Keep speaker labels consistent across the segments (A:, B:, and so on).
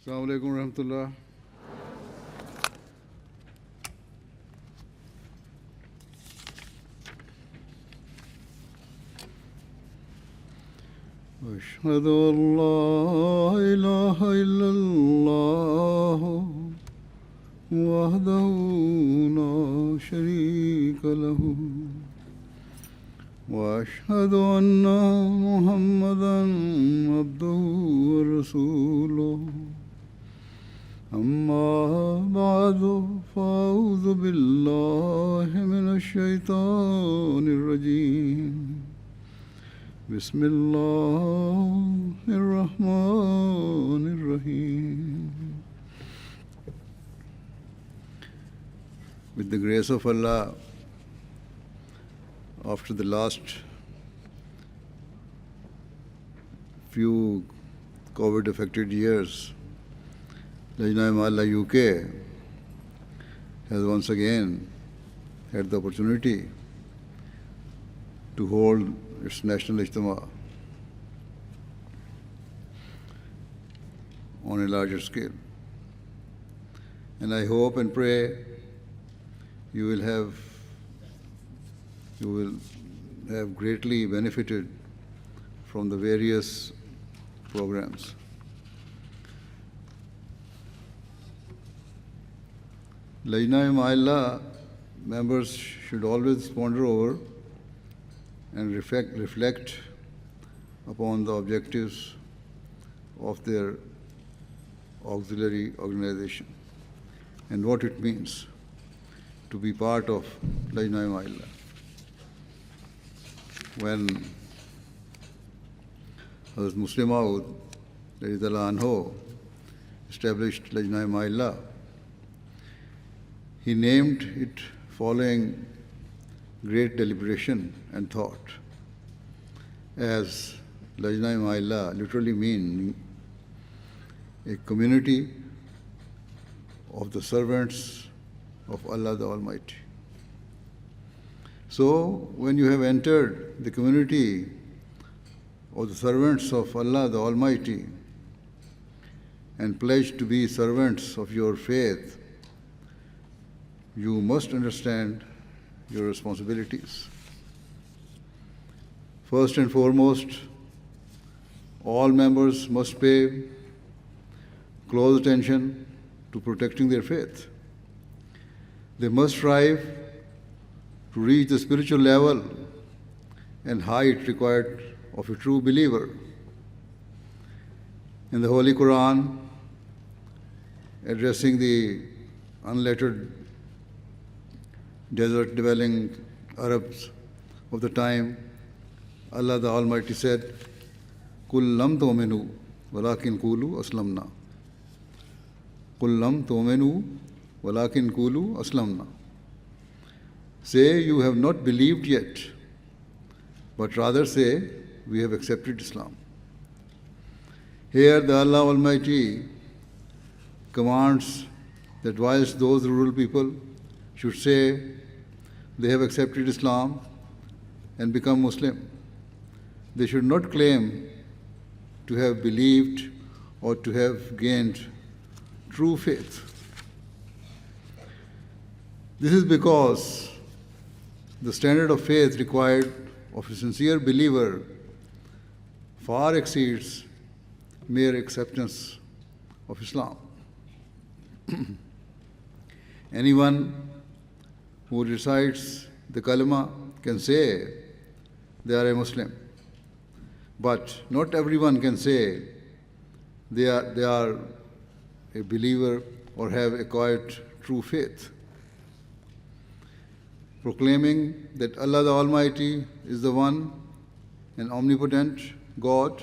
A: Assalamu alaikum warahmatullah. أشهد أن لا إله إلا الله وحده لا شريك له وأشهد أن محمدا عبده ورسوله أما بعد فأعوذ بالله من الشيطان الرجيم بسم الله الرحمن الرحيم. With the grace of Allah, after the last few COVID-affected years, Lajna Imaillah UK has once again had the opportunity to hold its National Ijtema on a larger scale. And I hope and pray you will have greatly benefited from the various programs. Lajna Imaillah members should always ponder over and reflect upon the objectives of their auxiliary organization and what it means to be part of Lajna Imaillah. When Hazrat Mirza Masroor Ahmad established Lajna Imaillah, he named it following great deliberation and thought, as Lajna Imaillah literally means a community of the servants of Allah the Almighty. So, when you have entered the community of the servants of Allah the Almighty and pledged to be servants of your faith, you must understand your responsibilities. First and foremost, all members must pay close attention to protecting their faith. They must strive to reach the spiritual level and height required of a true believer. In the Holy Quran, addressing the unlettered desert-dwelling Arabs of the time, Allah the Almighty said, "Kul lam tu'minu, walakin qulu aslamna." Kul lam tu'minu, walakin qulu aslamna. Say, you have not believed yet, but rather say, we have accepted Islam. Here, the Allah Almighty commands that whilst those rural people should say they have accepted Islam and become Muslim, they should not claim to have believed or to have gained true faith. This is because the standard of faith required of a sincere believer far exceeds mere acceptance of Islam. Anyone who recites the kalima can say they are a Muslim, but not everyone can say they are a believer or have acquired true faith. Proclaiming that Allah the Almighty is the one and omnipotent God,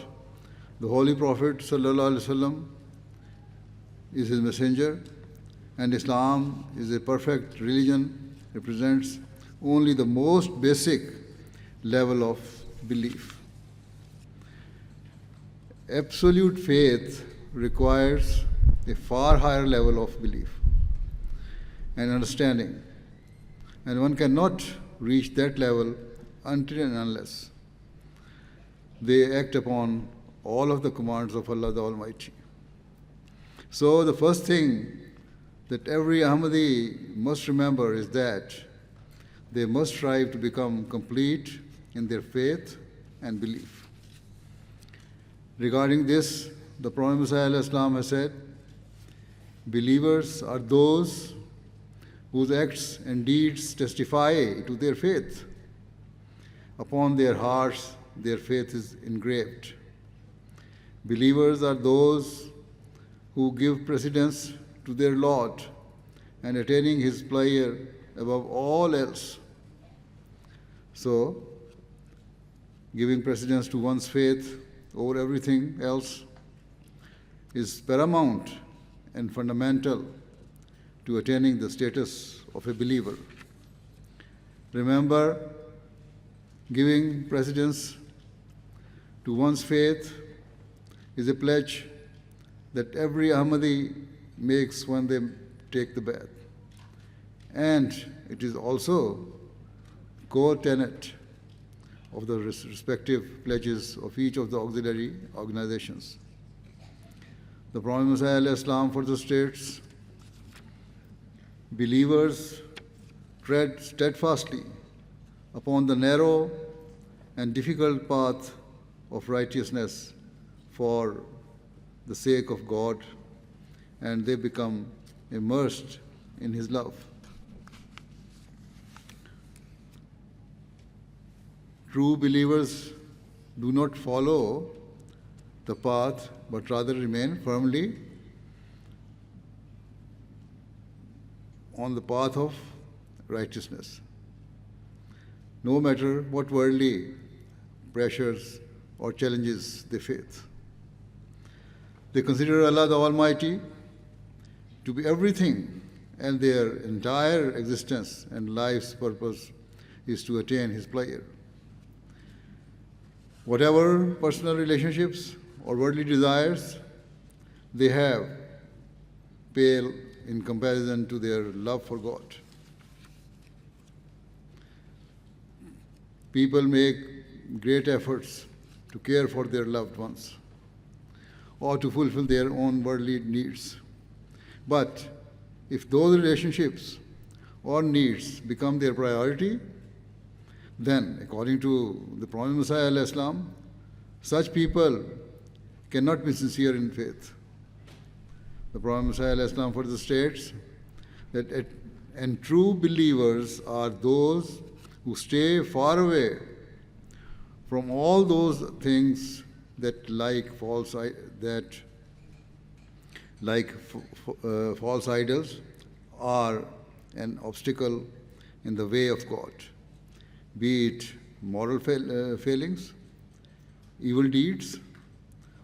A: the Holy Prophet ﷺ is his messenger, and Islam is a perfect religion, represents only the most basic level of belief. Absolute faith requires a far higher level of belief and understanding, and one cannot reach that level until and unless they act upon all of the commands of Allah the Almighty. So the first thing that every Ahmadi must remember is that they must strive to become complete in their faith and belief. Regarding this, the Prophet Messiah has said, believers are those whose acts and deeds testify to their faith. Upon their hearts, their faith is engraved. Believers are those who give precedence to their Lord and attaining His pleasure above all else. So, giving precedence to one's faith over everything else is paramount and fundamental to attaining the status of a believer. Remember, giving precedence to one's faith is a pledge that every Ahmadi makes when they take the bath. And it is also core tenet of the respective pledges of each of the auxiliary organizations. The Prophet Messiah further states, believers tread steadfastly upon the narrow and difficult path of righteousness for the sake of God, and they become immersed in His love. True believers do not follow the path, but rather remain firmly on the path of righteousness, no matter what worldly pressures or challenges they face. They consider Allah the Almighty to be everything, and their entire existence and life's purpose is to attain His pleasure. Whatever personal relationships or worldly desires they have pale in comparison to their love for God. People make great efforts to care for their loved ones or to fulfill their own worldly needs. But if those relationships or needs become their priority, then, according to the Prophet Messiah, such people cannot be sincere in faith. The Prophet Messiah further states that and true believers are those who stay far away from all those things that false idols are an obstacle in the way of God, be it moral failings, evil deeds,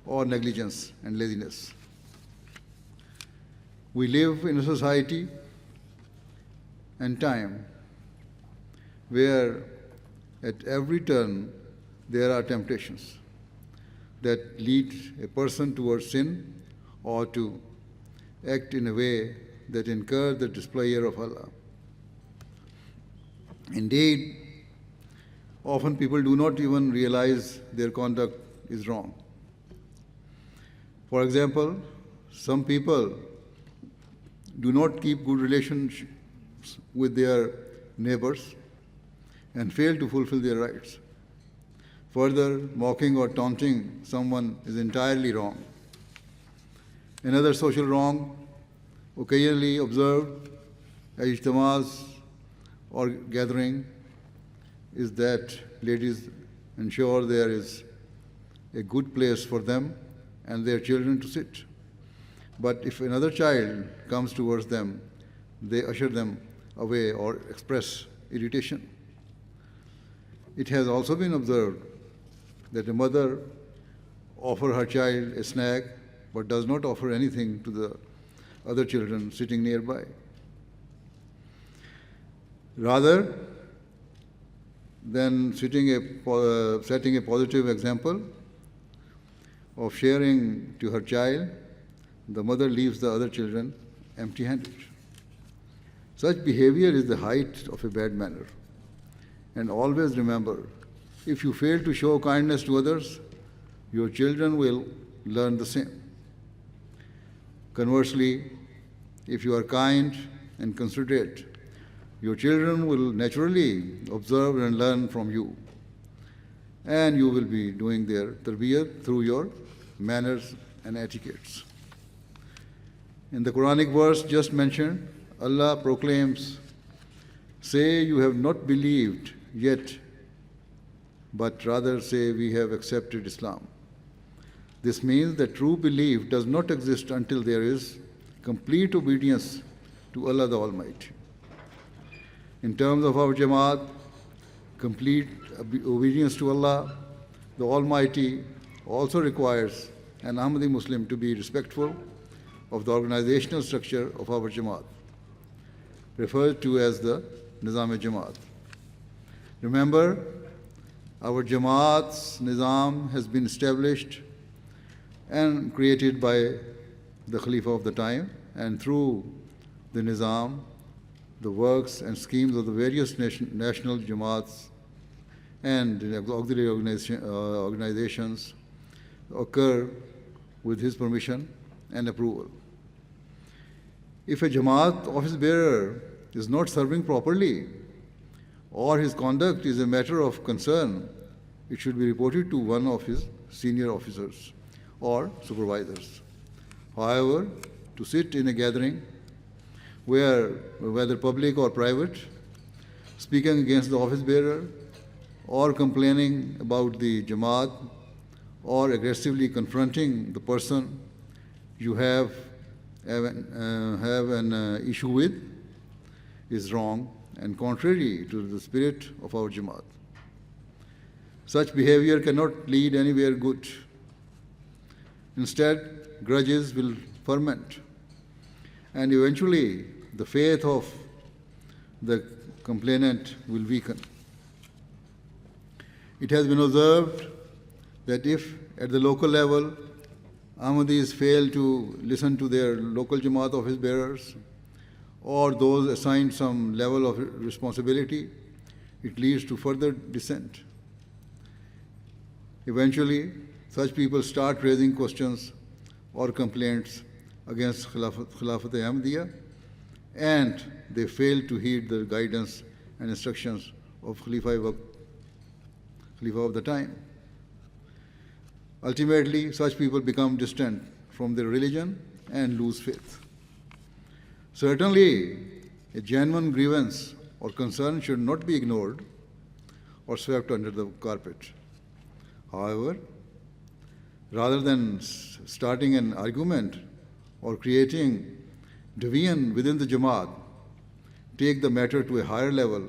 A: or negligence and laziness. We live in a society and time where at every turn there are temptations that lead a person towards sin or to act in a way that incur the displeasure of Allah. Indeed, often people do not even realize their conduct is wrong. For example, some people do not keep good relationships with their neighbors and fail to fulfill their rights. Further, mocking or taunting someone is entirely wrong. Another social wrong occasionally observed at ijtemas or gathering is that ladies ensure there is a good place for them and their children to sit. But if another child comes towards them, they usher them away or express irritation. It has also been observed that a mother offers her child a snack but does not offer anything to the other children sitting nearby. Rather than setting a positive example of sharing to her child, the mother leaves the other children empty-handed. Such behavior is the height of a bad manner. And always remember, if you fail to show kindness to others, your children will learn the same. Conversely, if you are kind and considerate, your children will naturally observe and learn from you, and you will be doing their tarbiyat through your manners and etiquettes. In the Quranic verse just mentioned, Allah proclaims, "Say you have not believed yet, but rather say we have accepted Islam." This means that true belief does not exist until there is complete obedience to Allah the Almighty. In terms of our Jamaat, complete obedience to Allah the Almighty also requires an Ahmadi Muslim to be respectful of the organizational structure of our Jamaat, referred to as the Nizam-e-Jamaat. Remember, our Jamaat's Nizam has been established and created by the Khalifa of the time, and through the Nizam, the works and schemes of the various national Jamaats and auxiliary organizations occur with his permission and approval. If a Jamaat office bearer is not serving properly, or his conduct is a matter of concern, it should be reported to one of his senior officers or supervisors. However, to sit in a gathering whether public or private, speaking against the office bearer or complaining about the Jamaat or aggressively confronting the person you have an issue with is wrong and contrary to the spirit of our Jamaat. Such behavior cannot lead anywhere good. Instead, grudges will ferment, and eventually the faith of the complainant will weaken. It has been observed that if at the local level Ahmadis fail to listen to their local Jamaat office bearers or those assigned some level of responsibility, it leads to further dissent. Eventually, such people start raising questions or complaints against Khilafat-e-Ahmadiyya, and they fail to heed the guidance and instructions of Khalifa of the time. Ultimately, such people become distant from their religion and lose faith. Certainly, a genuine grievance or concern should not be ignored or swept under the carpet. However, rather than starting an argument or creating division within the Jamaat, take the matter to a higher level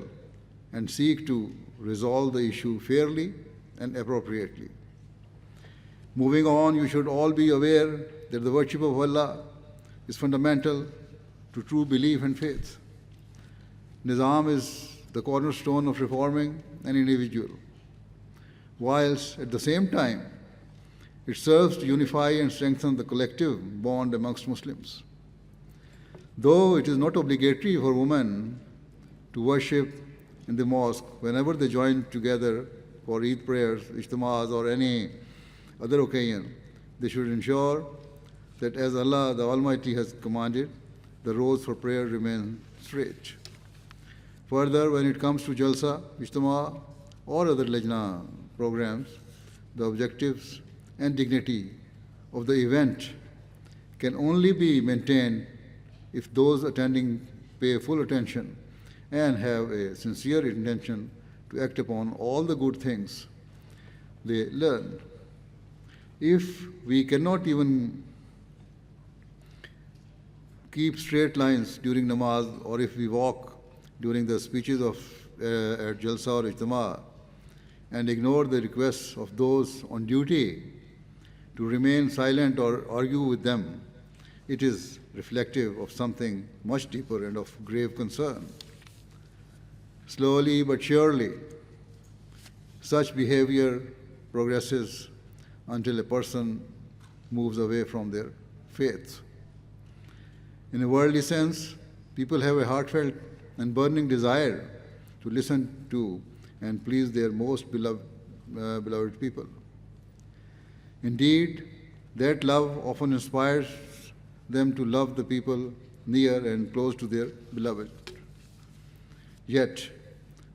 A: and seek to resolve the issue fairly and appropriately. Moving on, you should all be aware that the worship of Allah is fundamental to true belief and faith. Nizam is the cornerstone of reforming an individual, whilst at the same time it serves to unify and strengthen the collective bond amongst Muslims. Though it is not obligatory for women to worship in the mosque whenever they join together for Eid prayers, Ijtemas, or any other occasion, they should ensure that as Allah the Almighty has commanded, the roads for prayer remain straight. Further, when it comes to Jalsa, Ijtema, or other Lajna programs, the objectives and dignity of the event can only be maintained if those attending pay full attention and have a sincere intention to act upon all the good things they learn. If we cannot even keep straight lines during namaz, or if we walk during the speeches of at Jalsa or Ijtema and ignore the requests of those on duty to remain silent or argue with them, it is reflective of something much deeper and of grave concern. Slowly but surely, such behavior progresses until a person moves away from their faith. In a worldly sense, people have a heartfelt and burning desire to listen to and please their most beloved people. Indeed, that love often inspires them to love the people near and close to their beloved. Yet,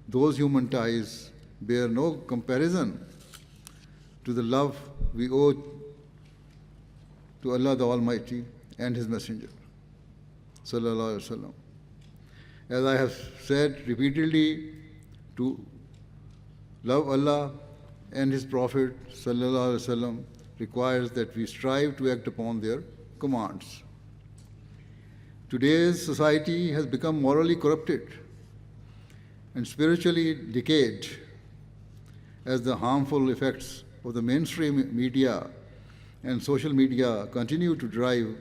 A: those human ties bear no comparison to the love we owe to Allah the Almighty and His Messenger, sallallahu alaihi wasallam. As I have said repeatedly, to love Allah and His Prophet, sallallahu alaihi wasallam, requires that we strive to act upon their commands. Today's society has become morally corrupted and spiritually decayed as the harmful effects of the mainstream media and social media continue to drive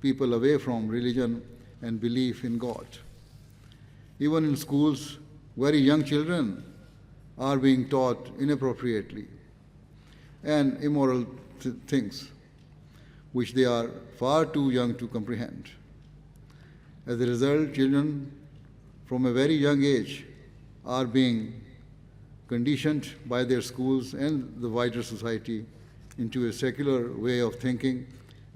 A: people away from religion and belief in God. Even in schools, very young children are being taught inappropriately and immoral things which they are far too young to comprehend. As a result, children from a very young age are being conditioned by their schools and the wider society into a secular way of thinking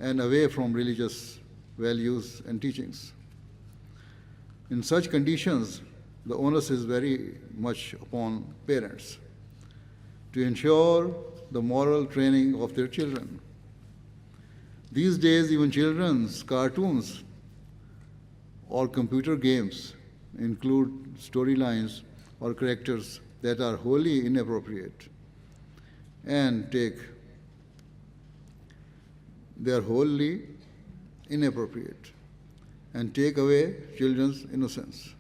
A: and away from religious values and teachings. In such conditions, the onus is very much upon parents to ensure the moral training of their children. These days, even children's cartoons or computer games include storylines or characters that are wholly inappropriate and they are wholly inappropriate and take away children's innocence.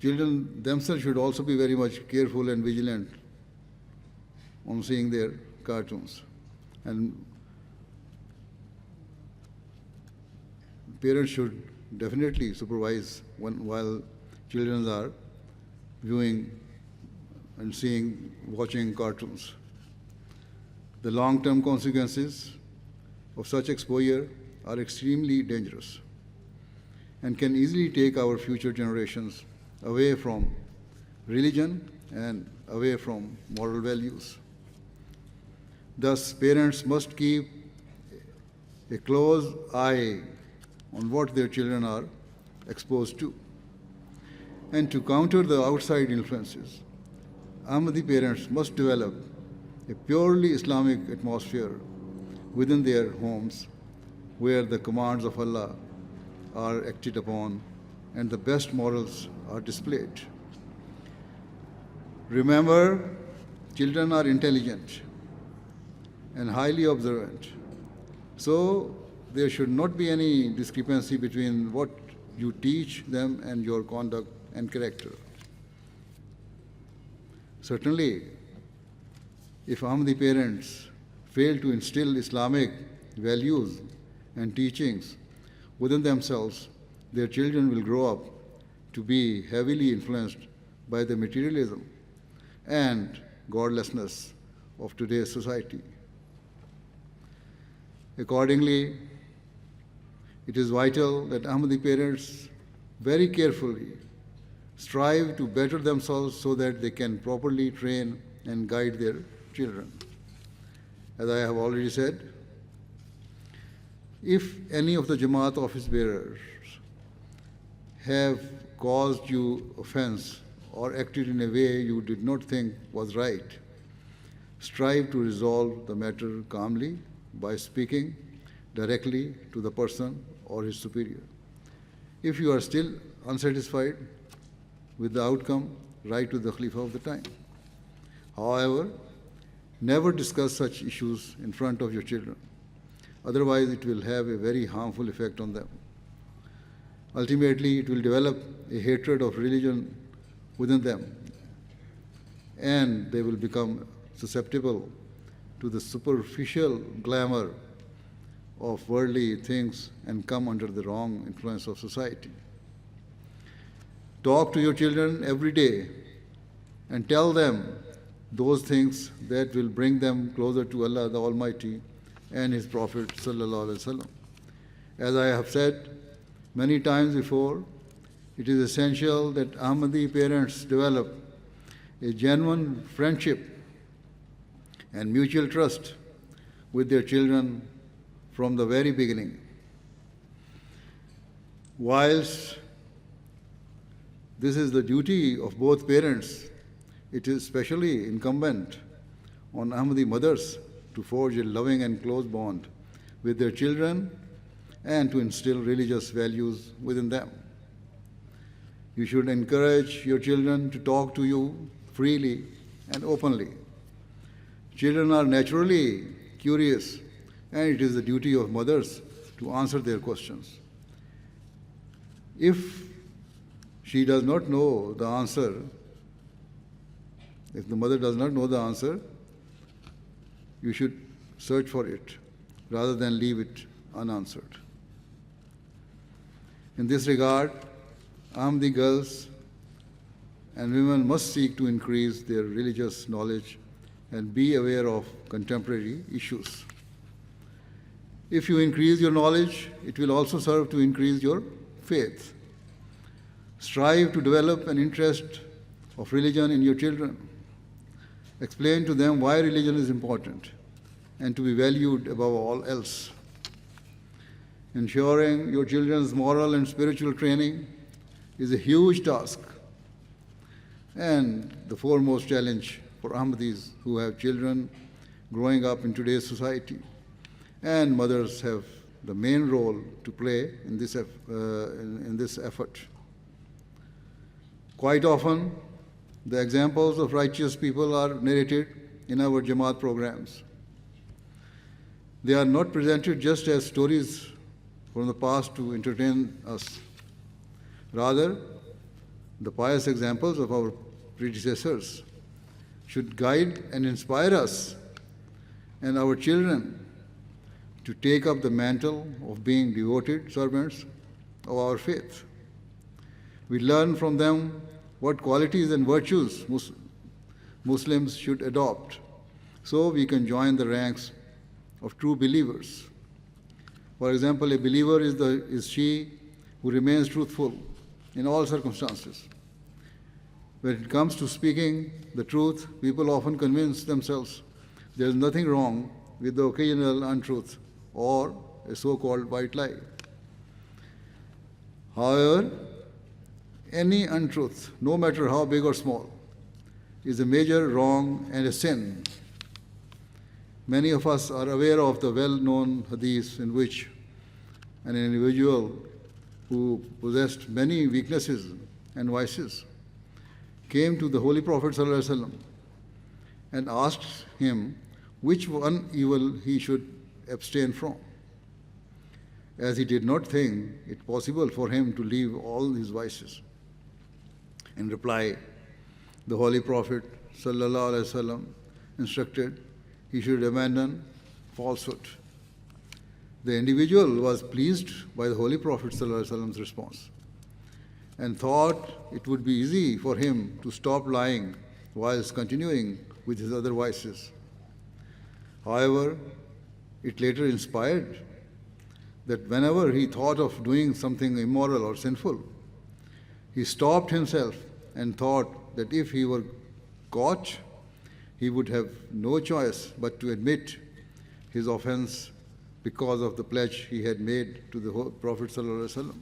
A: Children themselves should also be very much careful and vigilant on seeing their cartoons. And parents should definitely supervise while children are viewing and watching cartoons. The long-term consequences of such exposure are extremely dangerous and can easily take our future generations away from religion and away from moral values. Thus, parents must keep a close eye on what their children are exposed to. And to counter the outside influences, Ahmadi parents must develop a purely Islamic atmosphere within their homes where the commands of Allah are acted upon and the best morals are displayed. Remember, children are intelligent and highly observant. So there should not be any discrepancy between what you teach them and your conduct and character. Certainly, if Ahmadi parents fail to instill Islamic values and teachings within themselves, their children will grow up to be heavily influenced by the materialism and godlessness of today's society. Accordingly, it is vital that Ahmadi parents very carefully strive to better themselves so that they can properly train and guide their children. As I have already said, if any of the Jamaat office bearers have caused you offense or acted in a way you did not think was right, strive to resolve the matter calmly by speaking directly to the person or his superior. If you are still unsatisfied with the outcome, write to the Khalifa of the time. However, never discuss such issues in front of your children. Otherwise, it will have a very harmful effect on them. Ultimately, it will develop a hatred of religion within them, and they will become susceptible to the superficial glamour of worldly things and come under the wrong influence of society. Talk to your children every day and tell them those things that will bring them closer to Allah the Almighty and His Prophet sallallahu alaihi wasallam. As I have said many times before, it is essential that Ahmadi parents develop a genuine friendship and mutual trust with their children from the very beginning. Whilst this is the duty of both parents, it is especially incumbent on Ahmadi mothers to forge a loving and close bond with their children and to instill religious values within them. You should encourage your children to talk to you freely and openly. Children are naturally curious, and it is the duty of mothers to answer their questions. If she does not know the answer, if the mother does not know the answer, you should search for it rather than leave it unanswered. In this regard, Ahmadi girls and women must seek to increase their religious knowledge and be aware of contemporary issues. If you increase your knowledge, it will also serve to increase your faith. Strive to develop an interest of religion in your children. Explain to them why religion is important and to be valued above all else. Ensuring your children's moral and spiritual training is a huge task and the foremost challenge for Ahmadis who have children growing up in today's society. And mothers have the main role to play in this effort. Quite often, the examples of righteous people are narrated in our Jamaat programs. They are not presented just as stories from the past to entertain us. Rather, the pious examples of our predecessors should guide and inspire us and our children to take up the mantle of being devoted servants of our faith. We learn from them what qualities and virtues Muslims should adopt so we can join the ranks of true believers. For example, a believer is she who remains truthful in all circumstances. When it comes to speaking the truth, people often convince themselves there is nothing wrong with the occasional untruth or a so-called white lie. However, any untruth, no matter how big or small, is a major wrong and a sin. Many of us are aware of the well-known hadith in which an individual who possessed many weaknesses and vices came to the Holy Prophet ﷺ and asked him which one evil he should abstain from, as he did not think it possible for him to leave all his vices. In reply, the Holy Prophet ﷺ instructed he should abandon falsehood. The individual was pleased by the Holy Prophet ﷺ's response and thought it would be easy for him to stop lying whilst continuing with his other vices. However, it later inspired that whenever he thought of doing something immoral or sinful, he stopped himself and thought that if he were caught, he would have no choice but to admit his offense because of the pledge he had made to the Prophet ﷺ.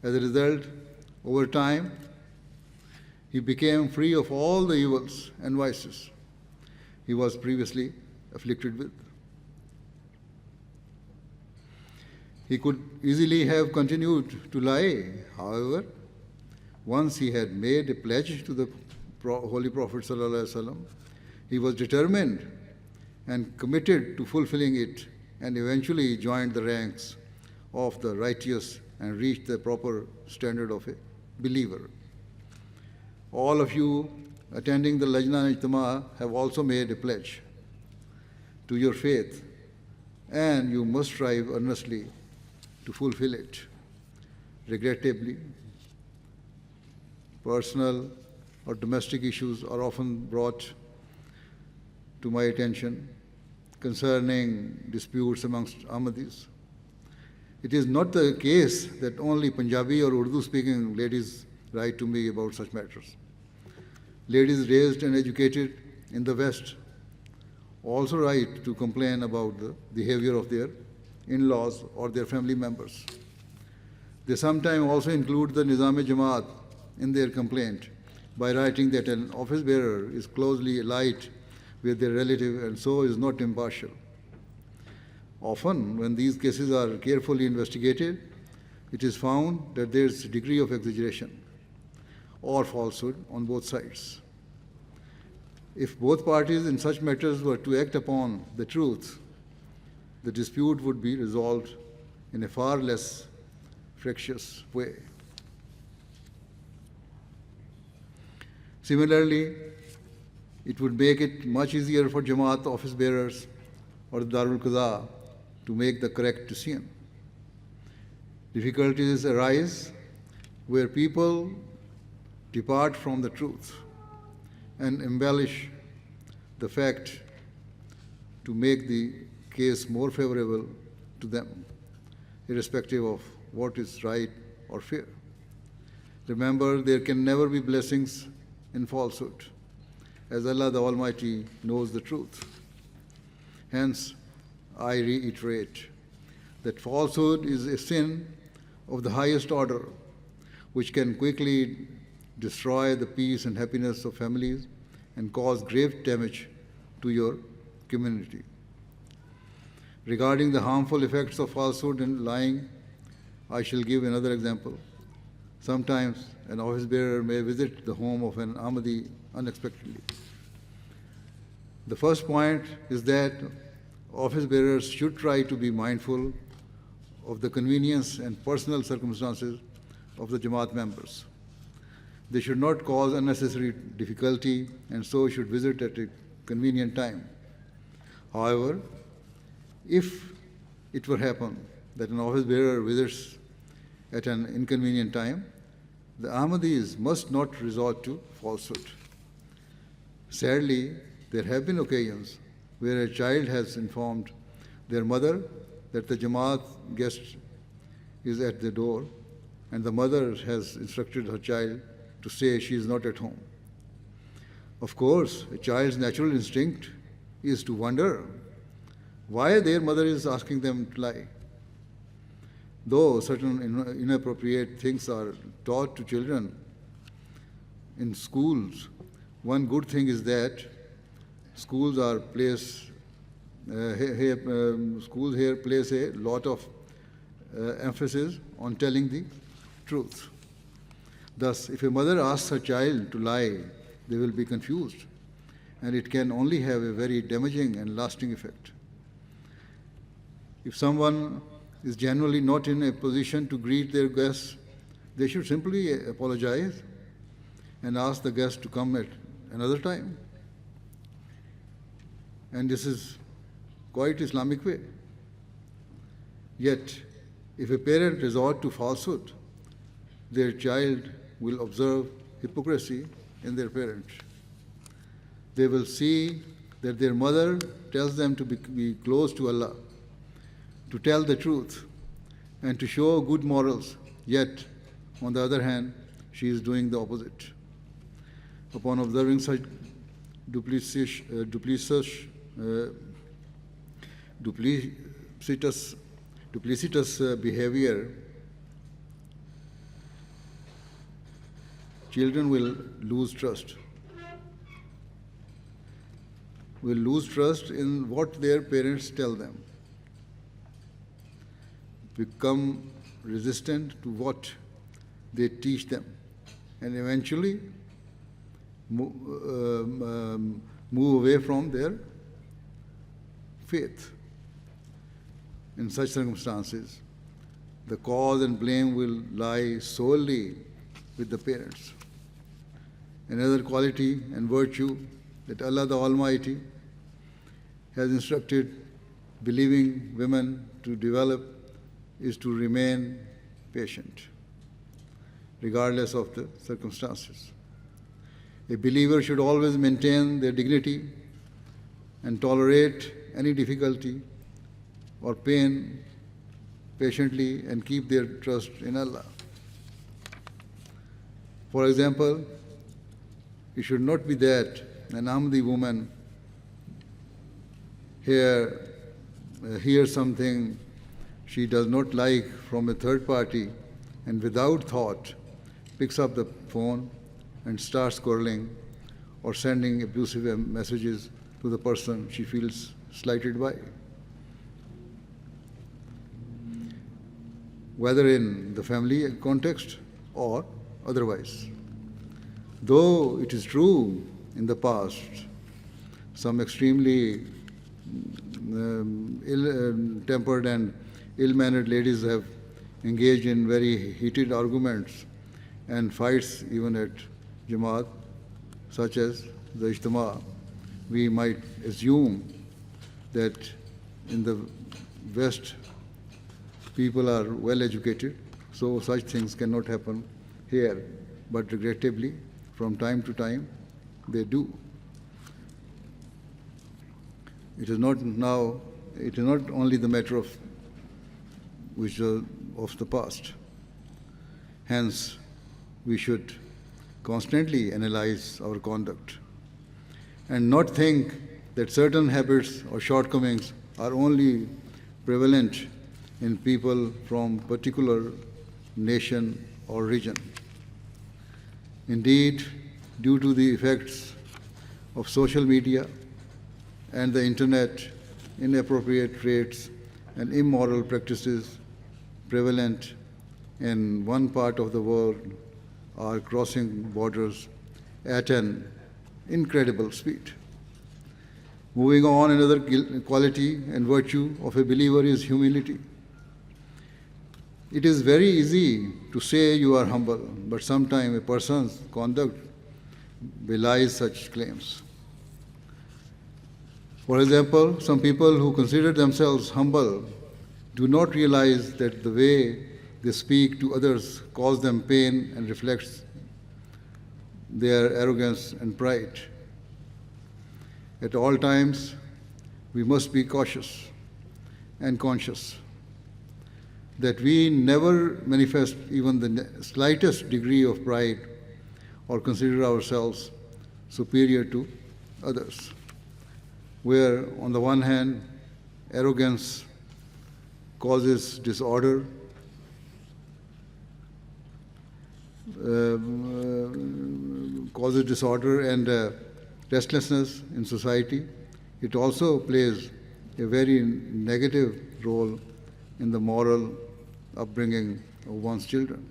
A: As a result, over time, he became free of all the evils and vices he was previously afflicted with. He could easily have continued to lie. However, once he had made a pledge to the Holy Prophet ﷺ, he was determined and committed to fulfilling it and eventually joined the ranks of the righteous and reached the proper standard of a believer. All of you attending the Lajna Imaillah have also made a pledge to your faith, and you must strive earnestly to fulfill it. Regrettably, personal or domestic issues are often brought to my attention concerning disputes amongst Ahmadis. It is not the case that only Punjabi or Urdu-speaking ladies write to me about such matters. Ladies raised and educated in the West also write to complain about the behavior of their in-laws, or their family members. They sometimes also include the Nizam-e-Jamaat in their complaint by writing that an office bearer is closely allied with their relative and so is not impartial. Often, when these cases are carefully investigated, it is found that there is a degree of exaggeration or falsehood on both sides. If both parties in such matters were to act upon the truth, the dispute would be resolved in a far less fractious way. Similarly, it would make it much easier for Jamaat office bearers or the Darul Qaza to make the correct decision. Difficulties arise where people depart from the truth and embellish the fact to make the case more favorable to them, irrespective of what is right or fair. Remember, there can never be blessings in falsehood, as Allah the Almighty knows the truth. Hence, I reiterate that falsehood is a sin of the highest order, which can quickly destroy the peace and happiness of families and cause grave damage to your community. Regarding the harmful effects of falsehood and lying, I shall give another example. Sometimes an office bearer may visit the home of an Ahmadi unexpectedly. The first point is that office bearers should try to be mindful of the convenience and personal circumstances of the Jamaat members. They should not cause unnecessary difficulty and so should visit at a convenient time. However, if it were happen that an office bearer visits at an inconvenient time, the Ahmadis must not resort to falsehood. Sadly, there have been occasions where a child has informed their mother that the Jamaat guest is at the door, and the mother has instructed her child to say she is not at home. Of course, a child's natural instinct is to wonder why their mother is asking them to lie. Though certain inappropriate things are taught to children in schools, one good thing is that schools here place a lot of emphasis on telling the truth. Thus, if a mother asks her child to lie, they will be confused, and it can only have a very damaging and lasting effect. If someone is generally not in a position to greet their guests, they should simply apologize and ask the guest to come at another time. And this is quite Islamic way. Yet, if a parent resort to falsehood, their child will observe hypocrisy in their parents. They will see that their mother tells them to be close to Allah, to tell the truth, and to show good morals, yet, on the other hand, she is doing the opposite. Upon observing such duplicitous behavior, children will lose trust. Will lose trust in what their parents tell them, become resistant to what they teach them, and eventually move away from their faith. In such circumstances, the cause and blame will lie solely with the parents. Another quality and virtue that Allah the Almighty has instructed believing women to develop is to remain patient, regardless of the circumstances. A believer should always maintain their dignity and tolerate any difficulty or pain patiently and keep their trust in Allah. For example, it should not be that an Ahmadi woman hears something she does not like from a third party and without thought picks up the phone and starts quarreling or sending abusive messages to the person she feels slighted by, whether in the family context or otherwise. Though it is true in the past, some extremely ill-tempered and ill-mannered ladies have engaged in very heated arguments and fights even at Jamaat, such as the Ijtema. We might assume that in the West, people are well educated, so such things cannot happen here. But regrettably, from time to time, they do. It is not only the matter of the past. Hence, we should constantly analyze our conduct and not think that certain habits or shortcomings are only prevalent in people from particular nation or region. Indeed, due to the effects of social media and the internet, inappropriate traits and immoral practices prevalent in one part of the world are crossing borders at an incredible speed. Moving on, another quality and virtue of a believer is humility. It is very easy to say you are humble, but sometimes a person's conduct belies such claims. For example, some people who consider themselves humble do not realize that the way they speak to others causes them pain and reflects their arrogance and pride. At all times, we must be cautious and conscious that we never manifest even the slightest degree of pride or consider ourselves superior to others, where on the one hand, arrogance causes disorder, and restlessness in society. It also plays a very negative role in the moral upbringing of one's children.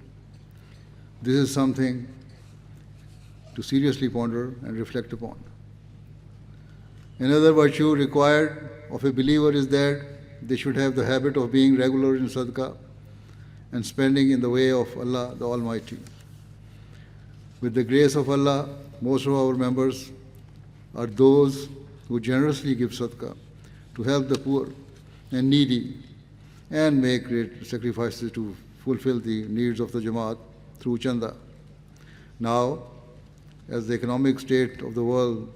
A: This is something to seriously ponder and reflect upon. Another virtue required of a believer is that they should have the habit of being regular in sadaqah and spending in the way of Allah the Almighty. With the grace of Allah, most of our members are those who generously give sadaqah to help the poor and needy and make great sacrifices to fulfill the needs of the Jamaat through chanda. Now, as the economic state of the world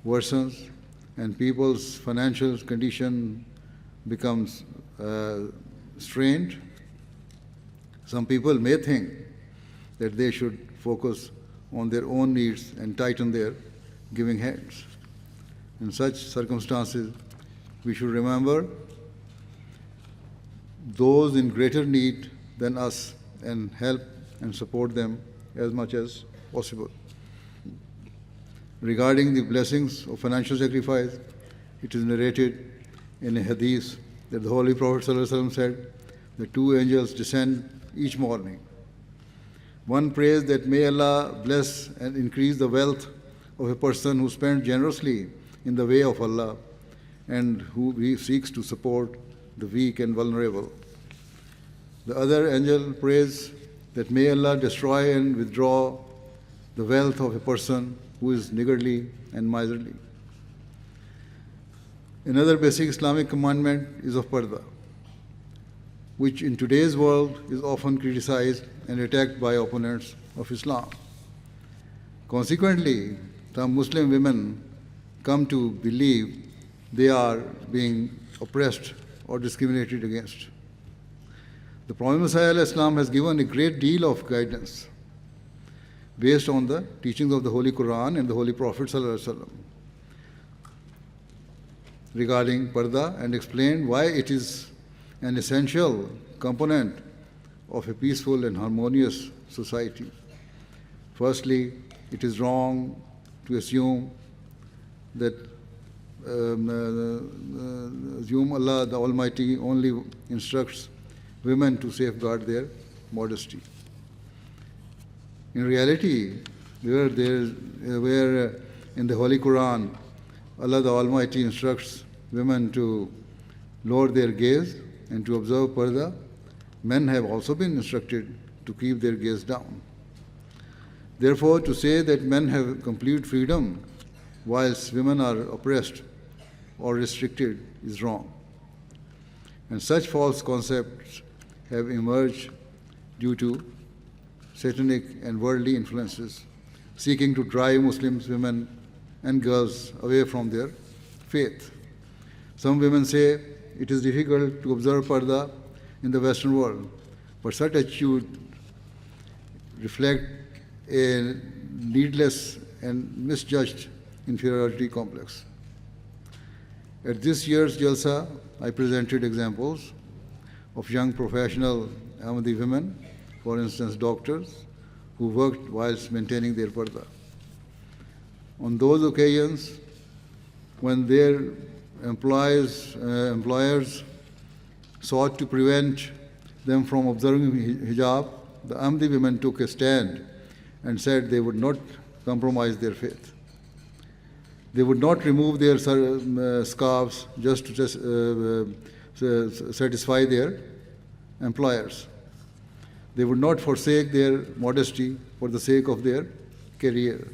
A: worsens and people's financial condition becomes strained, some people may think that they should focus on their own needs and tighten their giving hands. In such circumstances, we should remember those in greater need than us and help and support them as much as possible. Regarding the blessings of financial sacrifice, it is narrated in a hadith that the Holy Prophet ﷺ said, the two angels descend each morning. One prays that may Allah bless and increase the wealth of a person who spends generously in the way of Allah and who seeks to support the weak and vulnerable. The other angel prays that may Allah destroy and withdraw the wealth of a person who is niggardly and miserly. Another basic Islamic commandment is of parda, which in today's world is often criticized and attacked by opponents of Islam. Consequently, some Muslim women come to believe they are being oppressed or discriminated against. The Prophet Messiah Islam has given a great deal of guidance based on the teachings of the Holy Quran and the Holy Prophet ﷺ regarding parda and explained why it is an essential component of a peaceful and harmonious society. Firstly, it is wrong to assume that Allah the Almighty only instructs women to safeguard their modesty. In reality, where in the Holy Quran, Allah the Almighty instructs women to lower their gaze and to observe parda, men have also been instructed to keep their gaze down. Therefore, to say that men have complete freedom whilst women are oppressed or restricted is wrong. And such false concepts have emerged due to satanic and worldly influences seeking to drive Muslims, women and girls away from their faith. Some women say it is difficult to observe parda in the Western world, but such attitude reflect a needless and misjudged inferiority complex. At this year's Jalsa, I presented examples of young professional Ahmadi women, for instance doctors, who worked whilst maintaining their parda. On those occasions, when their employers sought to prevent them from observing hijab, the Ahmadi women took a stand and said they would not compromise their faith. They would not remove their scarves just to satisfy their employers. They would not forsake their modesty for the sake of their career.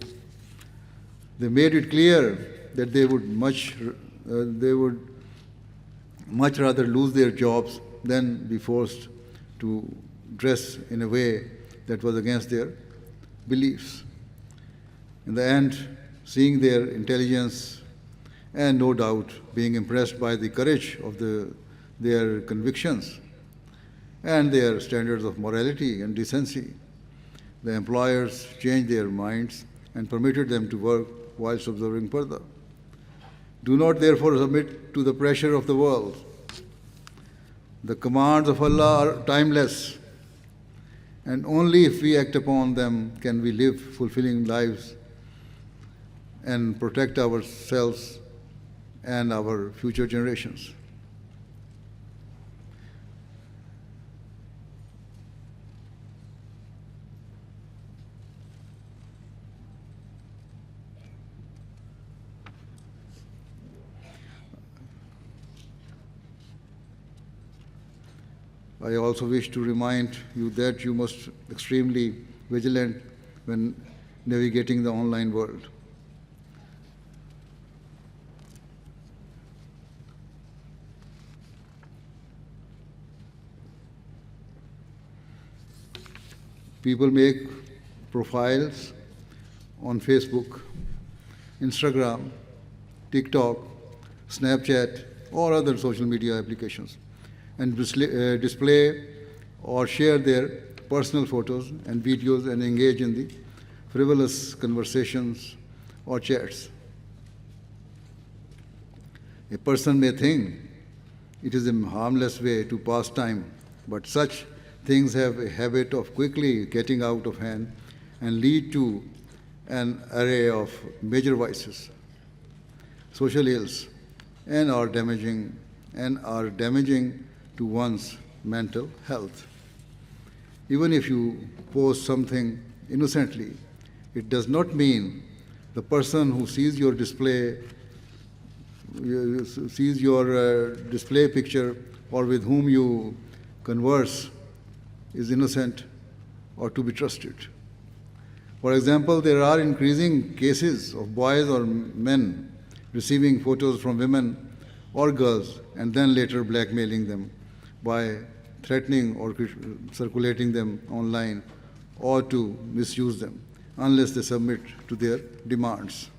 A: They made it clear that they would much rather lose their jobs than be forced to dress in a way that was against their beliefs. In the end, seeing their intelligence and no doubt being impressed by the courage of their convictions and their standards of morality and decency, the employers changed their minds and permitted them to work whilst observing parda. Do not therefore submit to the pressure of the world. The commands of Allah are timeless, and only if we act upon them can we live fulfilling lives and protect ourselves and our future generations. I also wish to remind you that you must be extremely vigilant when navigating the online world. People make profiles on Facebook, Instagram, TikTok, Snapchat, or other social media applications, and display or share their personal photos and videos and engage in the frivolous conversations or chats. A person may think it is a harmless way to pass time, but such things have a habit of quickly getting out of hand and lead to an array of major vices, social ills, and are damaging to one's mental health. Even if you post something innocently, it does not mean the person who sees your display picture or with whom you converse is innocent or to be trusted. For example, there are increasing cases of boys or men receiving photos from women or girls and then later blackmailing them by threatening or circulating them online or to misuse them unless they submit to their demands.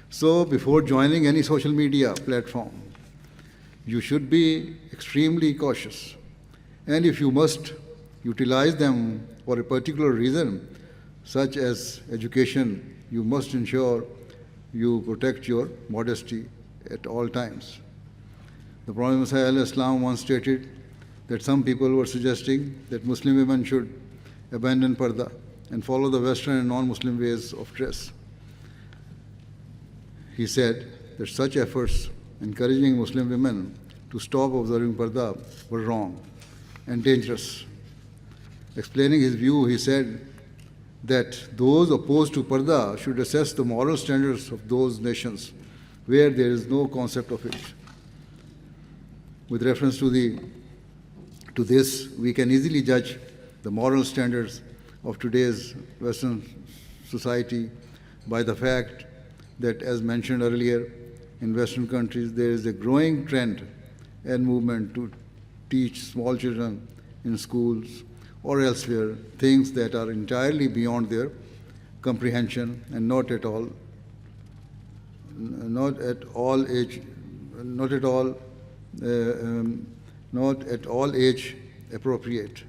A: So before joining any social media platform, you should be extremely cautious. And if you must utilize them for a particular reason, such as education, you must ensure you protect your modesty at all times. The Prophet Muhammad once stated that some people were suggesting that Muslim women should abandon parda and follow the Western and non-Muslim ways of dress. He said that such efforts encouraging Muslim women to stop observing parda were wrong and dangerous. Explaining his view, he said that those opposed to parda should assess the moral standards of those nations where there is no concept of it. With reference to this, we can easily judge the moral standards of today's Western society by the fact that, as mentioned earlier, in Western countries there is a growing trend and movement to teach small children in schools or elsewhere things that are entirely beyond their comprehension and not at all age appropriate.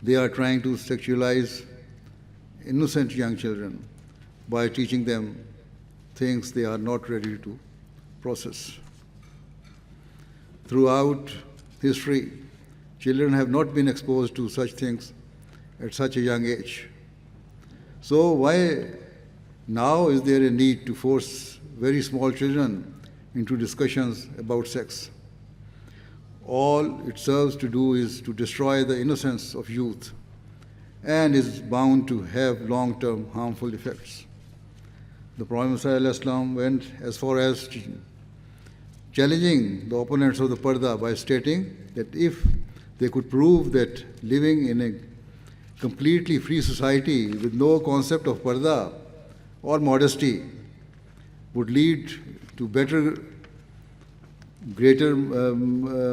A: They are trying to sexualize innocent young children by teaching them things they are not ready to process. Throughout history, children have not been exposed to such things at such a young age. So why now is there a need to force very small children into discussions about sex? All it serves to do is to destroy the innocence of youth and is bound to have long-term harmful effects. The Prophet ﷺ went as far as challenging the opponents of the parda by stating that if they could prove that living in a completely free society with no concept of parda or modesty would lead to greater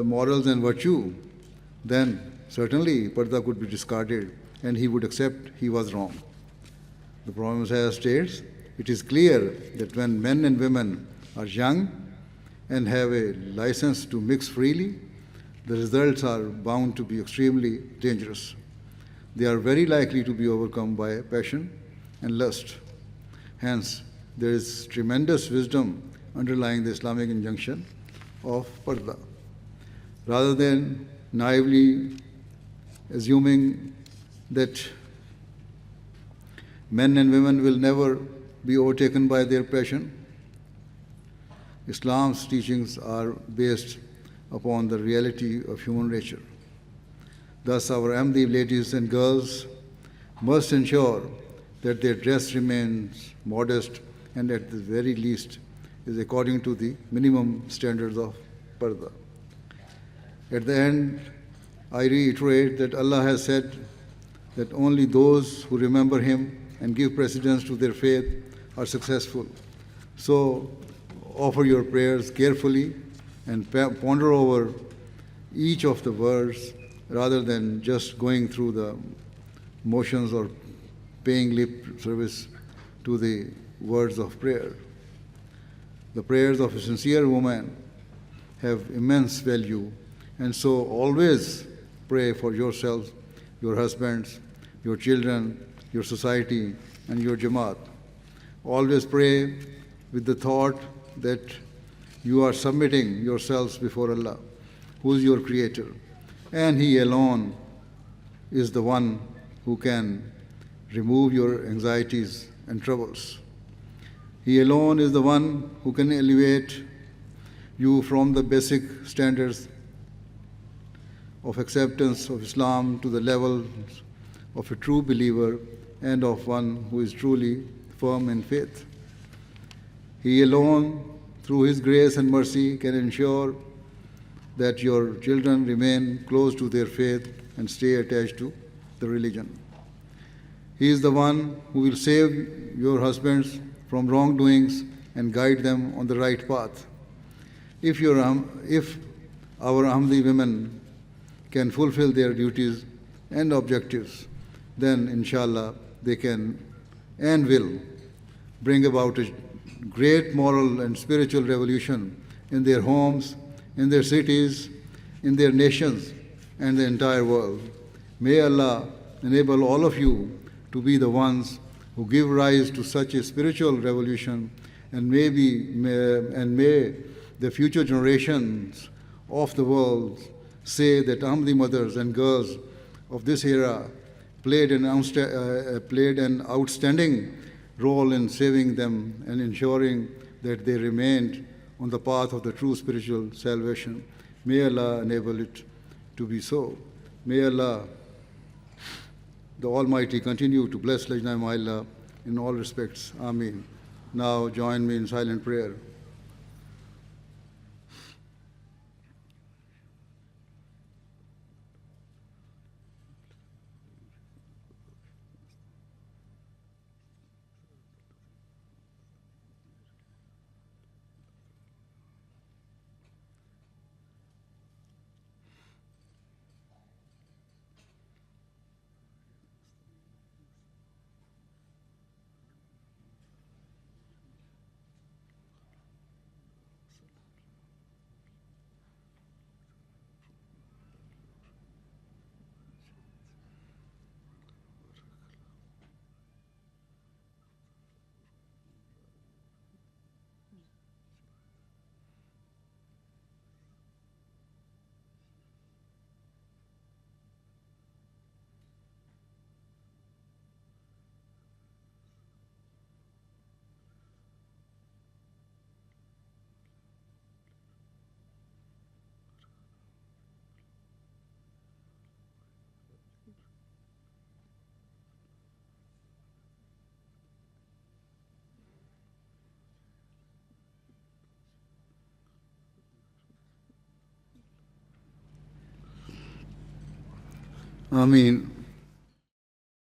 A: morals and virtue, then certainly parda could be discarded and he would accept he was wrong. The Prophet states, it is clear that when men and women are young and have a license to mix freely, the results are bound to be extremely dangerous. They are very likely to be overcome by passion and lust. Hence, there is tremendous wisdom underlying the Islamic injunction of parda. Rather than naively assuming that men and women will never be overtaken by their passion, Islam's teachings are based upon the reality of human nature. Thus, our Ahmadi ladies and girls must ensure that their dress remains modest and at the very least is according to the minimum standards of parda. At the end, I reiterate that Allah has said that only those who remember Him and give precedence to their faith are successful. So, offer your prayers carefully and ponder over each of the words rather than just going through the motions or paying lip service to the words of prayer. The prayers of a sincere woman have immense value, and so always pray for yourselves, your husbands, your children, your society, and your Jamaat. Always pray with the thought that you are submitting yourselves before Allah, who is your Creator, and He alone is the one who can remove your anxieties and troubles. He alone is the one who can elevate you from the basic standards of acceptance of Islam to the level of a true believer and of one who is truly firm in faith. He alone, through His grace and mercy, can ensure that your children remain close to their faith and stay attached to the religion. He is the one who will save your husbands from wrongdoings and guide them on the right path. If our Ahmadi women can fulfill their duties and objectives, then inshallah they can and will bring about a great moral and spiritual revolution in their homes, in their cities, in their nations, and the entire world. May Allah enable all of you to be the ones who give rise to such a spiritual revolution, and may the future generations of the world say that Ahmadi mothers and girls of this era played an outstanding role in saving them and ensuring that they remained on the path of the true spiritual salvation. May Allah enable it to be so. May Allah, the Almighty, continue to bless Lajna Imaillah in all respects. Ameen. Now join me in silent prayer. Ameen.